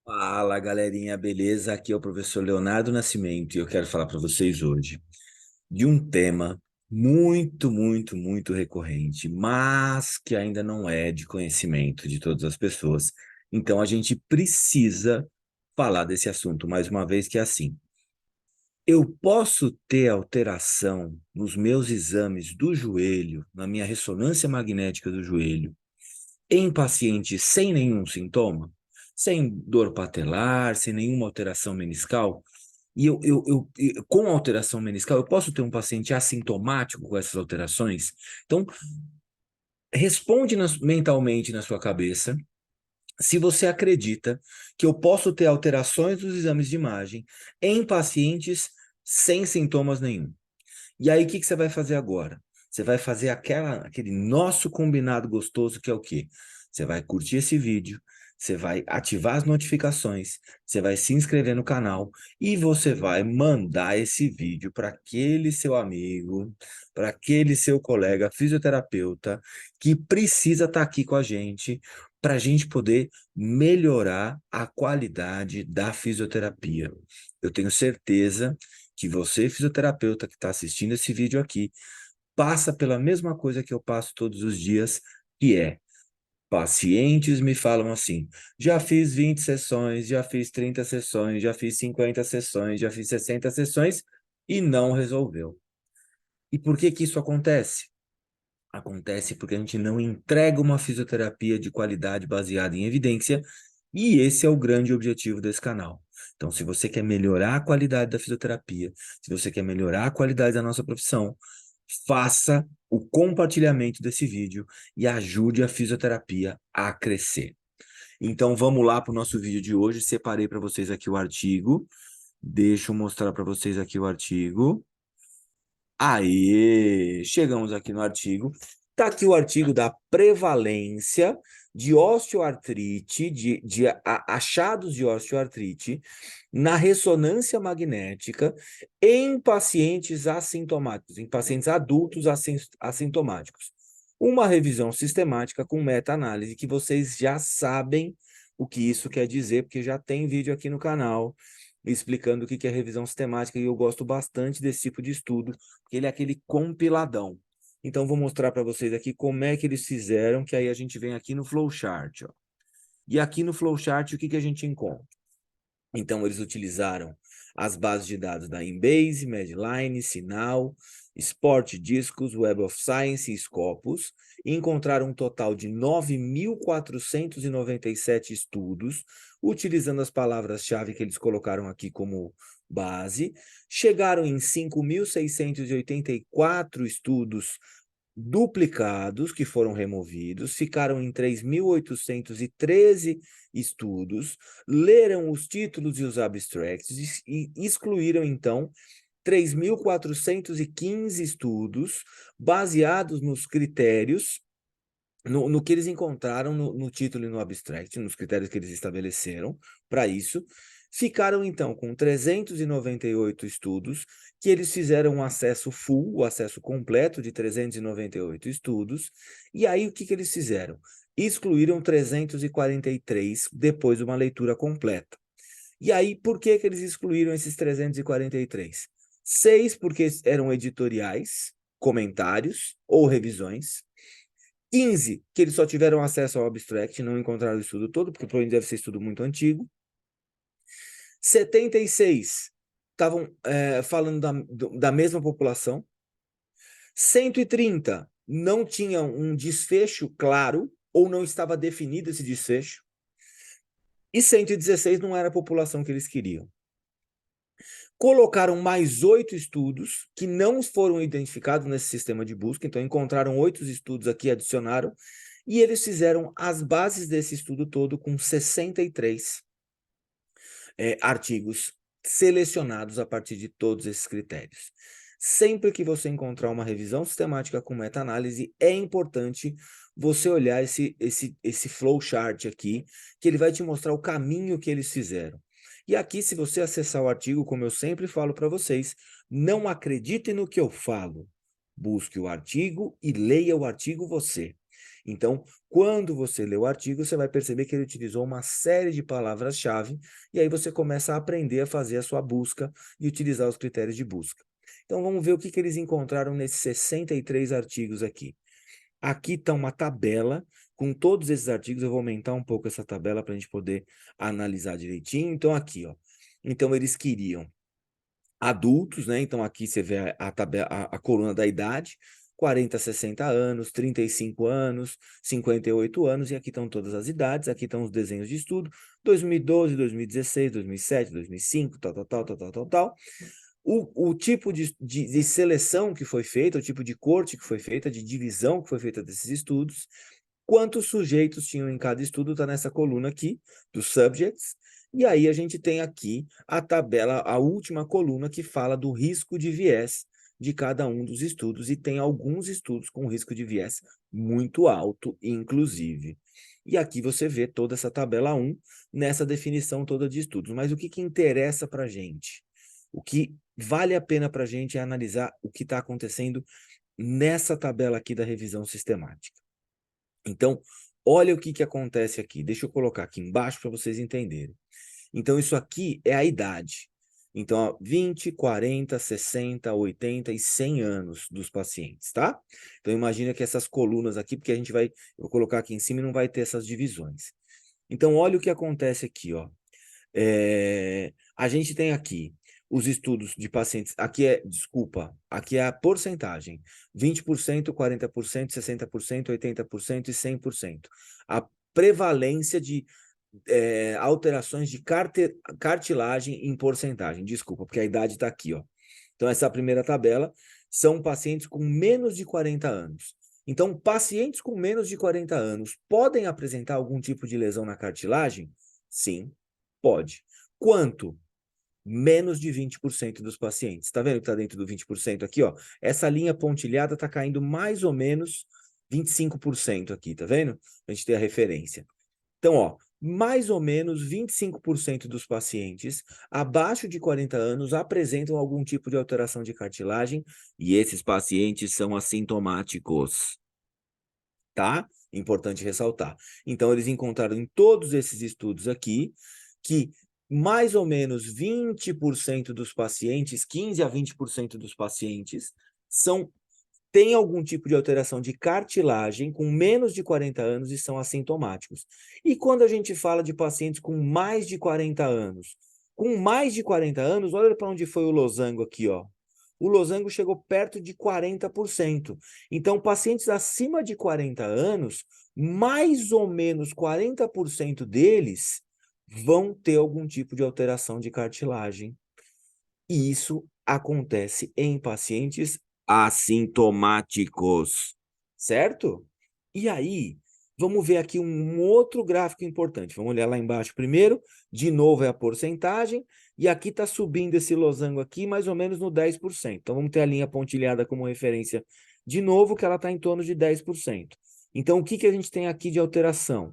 Fala, galerinha, beleza? Aqui é o professor Leonardo Nascimento e eu quero falar para vocês hoje de um tema muito recorrente, mas que ainda não é de conhecimento de todas as pessoas. Então a gente precisa falar desse assunto mais uma vez, que é assim: eu posso ter alteração nos meus exames do joelho, na minha ressonância magnética do joelho, em pacientes sem nenhum sintoma, sem dor patelar, sem nenhuma alteração meniscal, com alteração meniscal, eu posso ter um paciente assintomático com essas alterações? Então, responde mentalmente na sua cabeça se você acredita que eu posso ter alterações dos exames de imagem em pacientes sem sintomas nenhum. E aí, o que que você vai fazer agora? Você vai fazer aquele nosso combinado gostoso, que é o quê? Você vai curtir esse vídeo, você vai ativar as notificações, você vai se inscrever no canal e você vai mandar esse vídeo para aquele seu amigo, para aquele seu colega fisioterapeuta que precisa estar aqui com a gente para a gente poder melhorar a qualidade da fisioterapia. Eu tenho certeza que você, fisioterapeuta que está assistindo esse vídeo aqui, passa pela mesma coisa que eu passo todos os dias, que é: pacientes me falam assim: já fiz 20 sessões, já fiz 30 sessões, já fiz 50 sessões, já fiz 60 sessões e não resolveu. E por que que isso acontece? Acontece porque a gente não entrega uma fisioterapia de qualidade baseada em evidência, e esse é o grande objetivo desse canal. Então, se você quer melhorar a qualidade da fisioterapia, se você quer melhorar a qualidade da nossa profissão, faça o compartilhamento desse vídeo e ajude a fisioterapia a crescer. Então, vamos lá para o nosso vídeo de hoje. Separei para vocês aqui o artigo. Deixa eu mostrar para vocês aqui o artigo. Aí, chegamos aqui no artigo. Está aqui o artigo da prevalência de osteoartrite, achados de osteoartrite na ressonância magnética em pacientes assintomáticos, em pacientes adultos assintomáticos. Uma revisão sistemática com meta-análise, que vocês já sabem o que isso quer dizer, porque já tem vídeo aqui no canal explicando o que é revisão sistemática, e eu gosto bastante desse tipo de estudo, porque ele é aquele compiladão. Então, vou mostrar para vocês aqui como é que eles fizeram, que aí a gente vem aqui no flowchart, ó. E aqui no flowchart, o que que a gente encontra? Então, eles utilizaram as bases de dados da Embase, Medline, Sinal, Sport Discos, Web of Science e Scopus, e encontraram um total de 9.497 estudos, utilizando as palavras-chave que eles colocaram aqui como base. Chegaram em 5.684 estudos duplicados que foram removidos, ficaram em 3.813 estudos, leram os títulos e os abstracts e excluíram, então, 3.415 estudos baseados nos critérios, no que eles encontraram no título e no abstract, nos critérios que eles estabeleceram para isso. Ficaram, então, com 398 estudos, que eles fizeram um acesso full, o acesso completo de 398 estudos, e aí o que que eles fizeram? Excluíram 343 depois de uma leitura completa. E aí, por que que eles excluíram esses 343? 6 porque eram editoriais, comentários ou revisões. 15 que eles só tiveram acesso ao abstract, não encontraram o estudo todo, porque provavelmente deve ser estudo muito antigo. 76 estavam falando da mesma população. 130 não tinham um desfecho claro, ou não estava definido esse desfecho. E 116 não era a população que eles queriam. Colocaram mais 8 estudos que não foram identificados nesse sistema de busca, então encontraram 8 estudos aqui, adicionaram, e eles fizeram as bases desse estudo todo com 63 artigos selecionados a partir de todos esses critérios. Sempre que você encontrar uma revisão sistemática com meta-análise, é importante você olhar esse flowchart aqui, que ele vai te mostrar o caminho que eles fizeram. E aqui, se você acessar o artigo, como eu sempre falo para vocês, não acreditem no que eu falo. Busque o artigo e leia o artigo você. Então, quando você lê o artigo, você vai perceber que ele utilizou uma série de palavras-chave, e aí você começa a aprender a fazer a sua busca e utilizar os critérios de busca. Então, vamos ver o que eles encontraram nesses 63 artigos aqui. Aqui está uma tabela com todos esses artigos. Eu vou aumentar um pouco essa tabela para a gente poder analisar direitinho. Então, aqui, ó. Então, eles queriam adultos, né? Então, aqui você vê a tabela, a coluna da idade, 40 a 60 anos, 35 anos, 58 anos, e aqui estão todas as idades, aqui estão os desenhos de estudo, 2012, 2016, 2007, 2005, tal, tal, tal, tal, tal, tal, tal. O tipo de seleção que foi feita, o tipo de corte que foi feita, de divisão que foi feita desses estudos, quantos sujeitos tinham em cada estudo, está nessa coluna aqui, dos subjects, e aí a gente tem aqui a tabela, a última coluna que fala do risco de viés de cada um dos estudos, e tem alguns estudos com risco de viés muito alto, inclusive. E aqui você vê toda essa tabela 1 nessa definição toda de estudos. Mas o que interessa para a gente? O que vale a pena para a gente é analisar o que está acontecendo nessa tabela aqui da revisão sistemática. Então, olha o que acontece aqui. Deixa eu colocar aqui embaixo para vocês entenderem. Então, isso aqui é a idade. Então, ó, 20, 40, 60, 80 e 100 anos dos pacientes, tá? Então, imagina que essas colunas aqui, porque a gente vai, eu vou colocar aqui em cima e não vai ter essas divisões. Então, olha o que acontece aqui, ó. A gente tem aqui os estudos de pacientes, aqui é a porcentagem, 20%, 40%, 60%, 80% e 100%. A prevalência de alterações de cartilagem em porcentagem, desculpa, porque a idade está aqui, ó. Então, essa primeira tabela são pacientes com menos de 40 anos. Então, pacientes com menos de 40 anos podem apresentar algum tipo de lesão na cartilagem? Sim, pode. Quanto? Menos de 20% dos pacientes. Está vendo que está dentro do 20% aqui, ó? Essa linha pontilhada está caindo mais ou menos 25% aqui, tá vendo? A gente tem a referência. Então, ó, mais ou menos 25% dos pacientes abaixo de 40 anos apresentam algum tipo de alteração de cartilagem, e esses pacientes são assintomáticos, tá? Importante ressaltar. Então, eles encontraram em todos esses estudos aqui que mais ou menos 20% dos pacientes, 15 a 20% dos pacientes, têm algum tipo de alteração de cartilagem com menos de 40 anos e são assintomáticos. E quando a gente fala de pacientes com mais de 40 anos? Com mais de 40 anos, olha para onde foi o losango aqui, ó. O losango chegou perto de 40%. Então, pacientes acima de 40 anos, mais ou menos 40% deles vão ter algum tipo de alteração de cartilagem. E isso acontece em pacientes assintomáticos, certo? E aí, vamos ver aqui um outro gráfico importante. Vamos olhar lá embaixo primeiro. De novo é a porcentagem. E aqui está subindo esse losango aqui, mais ou menos no 10%. Então, vamos ter a linha pontilhada como referência de novo, que ela está em torno de 10%. Então, o que a gente tem aqui de alteração?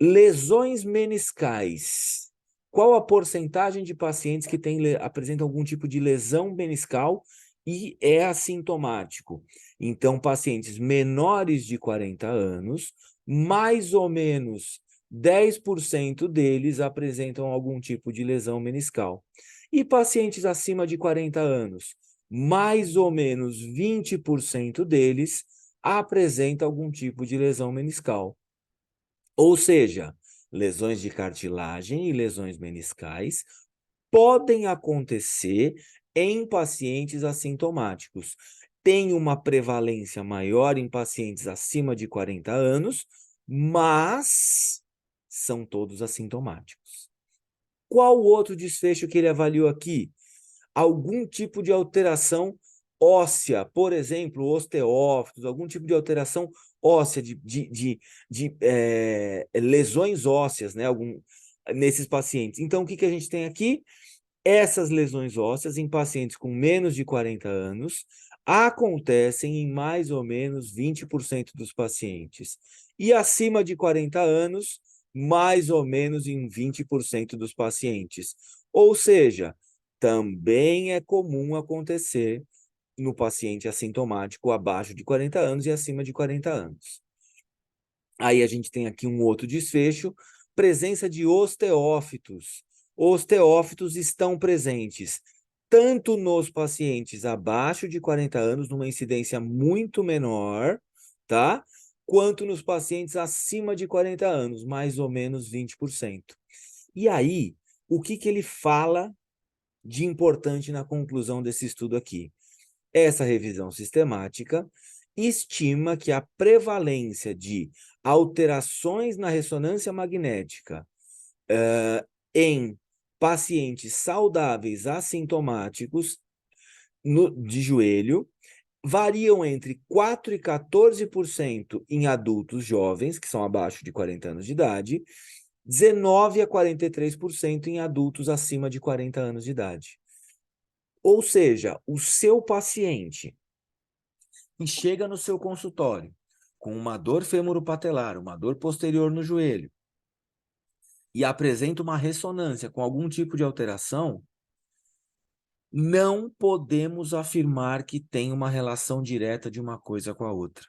Lesões meniscais. Qual a porcentagem de pacientes que apresentam algum tipo de lesão meniscal e é assintomático? Então, pacientes menores de 40 anos, mais ou menos 10% deles apresentam algum tipo de lesão meniscal. E pacientes acima de 40 anos, mais ou menos 20% deles apresentam algum tipo de lesão meniscal. Ou seja, lesões de cartilagem e lesões meniscais podem acontecer em pacientes assintomáticos. Tem uma prevalência maior em pacientes acima de 40 anos, mas são todos assintomáticos. Qual o outro desfecho que ele avaliou aqui? Algum tipo de alteração óssea, por exemplo, osteófitos, algum tipo de alteração óssea, de lesões ósseas, né, nesses pacientes. Então, o que a gente tem aqui? Essas lesões ósseas em pacientes com menos de 40 anos acontecem em mais ou menos 20% dos pacientes. E acima de 40 anos, mais ou menos em 20% dos pacientes. Ou seja, também é comum acontecer no paciente assintomático abaixo de 40 anos e acima de 40 anos. Aí a gente tem aqui um outro desfecho, presença de osteófitos. Osteófitos estão presentes tanto nos pacientes abaixo de 40 anos, numa incidência muito menor, tá? Quanto nos pacientes acima de 40 anos, mais ou menos 20%. E aí, o que ele fala de importante na conclusão desse estudo aqui? Essa revisão sistemática estima que a prevalência de alterações na ressonância magnética em pacientes saudáveis assintomáticos de joelho variam entre 4% e 14% em adultos jovens, que são abaixo de 40 anos de idade, 19% a 43% em adultos acima de 40 anos de idade. Ou seja, o seu paciente que chega no seu consultório com uma dor femoropatelar, uma dor posterior no joelho, e apresenta uma ressonância com algum tipo de alteração, não podemos afirmar que tem uma relação direta de uma coisa com a outra.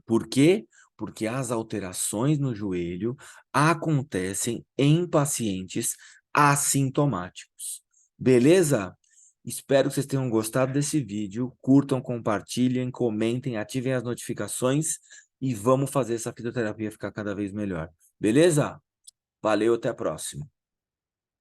Por quê? Porque as alterações no joelho acontecem em pacientes assintomáticos. Beleza? Espero que vocês tenham gostado desse vídeo. Curtam, compartilhem, comentem, ativem as notificações e vamos fazer essa fisioterapia ficar cada vez melhor. Beleza? Valeu, até a próxima.